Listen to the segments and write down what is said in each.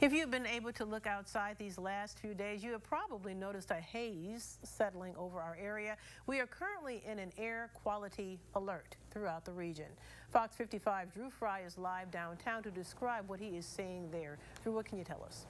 If you've been able to look outside these last few days, you have probably noticed a haze settling over our area. We are currently in an air quality alert throughout the region. Fox 55 Drew Fry is live downtown to describe what he is seeing there. Drew, what can you tell us?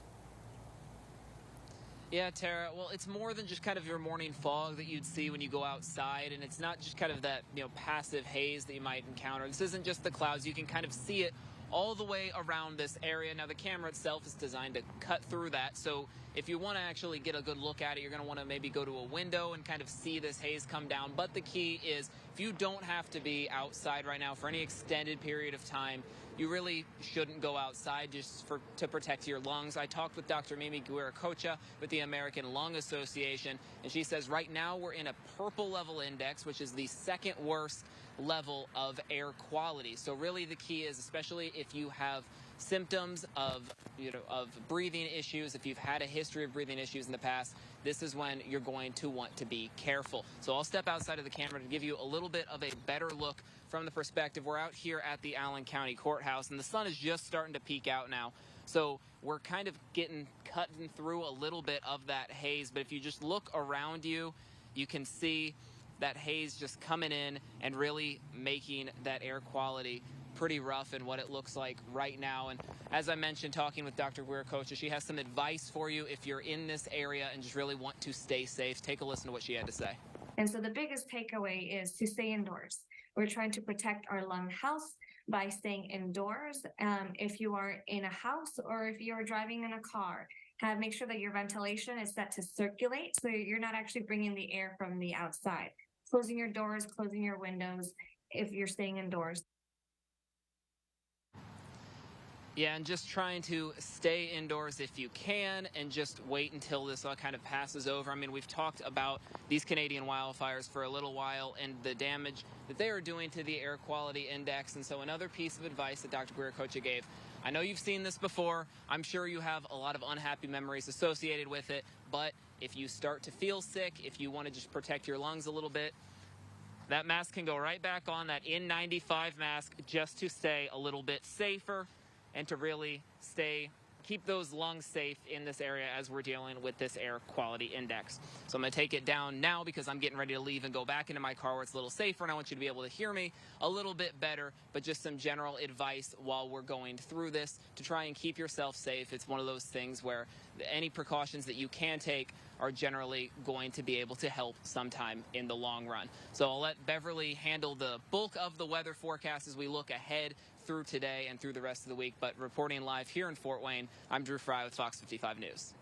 Yeah, Tara, well, it's more than just kind of your morning fog that you'd see when you go outside, and it's not just kind of that, passive haze that you might encounter. This isn't just the clouds. You can kind of see it all the way around this area. Now, the camera itself is designed to cut through that, so if you want to actually get a good look at it, you're going to want to maybe go to a window and kind of see this haze come down. But the key is, if you don't have to be outside right now for any extended period of time, you really shouldn't go outside just to protect your lungs. I talked with Dr. Mimi Guerra-Cocha with the American Lung Association, and she says right now we're in a purple level index, which is the second worst level of air quality. So really the key is, especially if you have symptoms of breathing issues, if you've had a history of breathing issues in the past, this is when you're going to want to be careful. So I'll step outside of the camera to give you a little bit of a better look from the perspective. We're out here at the Allen County Courthouse, and the sun is just starting to peek out now. So we're kind of cutting through a little bit of that haze, but if you just look around you, you can see that haze just coming in and really making that air quality pretty rough in what it looks like right now. And as I mentioned, talking with Dr. Guerra-Cocha, she has some advice for you if you're in this area and just really want to stay safe. Take a listen to what she had to say. And so the biggest takeaway is to stay indoors. We're trying to protect our lung health by staying indoors. If you are in a house or if you're driving in a car, make sure that your ventilation is set to circulate so you're not actually bringing the air from the outside. Closing your doors, closing your windows if you're staying indoors. Yeah, and just trying to stay indoors if you can and just wait until this all kind of passes over. I mean, we've talked about these Canadian wildfires for a little while and the damage that they are doing to the air quality index. And so another piece of advice that Dr. Guerra-Cocha gave, I know you've seen this before. I'm sure you have a lot of unhappy memories associated with it. But if you start to feel sick, if you want to just protect your lungs a little bit, that mask can go right back on, that N95 mask, just to stay a little bit safer and to really keep those lungs safe in this area as we're dealing with this air quality index. So I'm going to take it down now because I'm getting ready to leave and go back into my car where it's a little safer, and I want you to be able to hear me a little bit better, but just some general advice while we're going through this to try and keep yourself safe. It's one of those things where any precautions that you can take are generally going to be able to help sometime in the long run. So I'll let Beverly handle the bulk of the weather forecast as we look ahead through today and through the rest of the week. But reporting live here in Fort Wayne, I'm Drew Fry with Fox 55 News.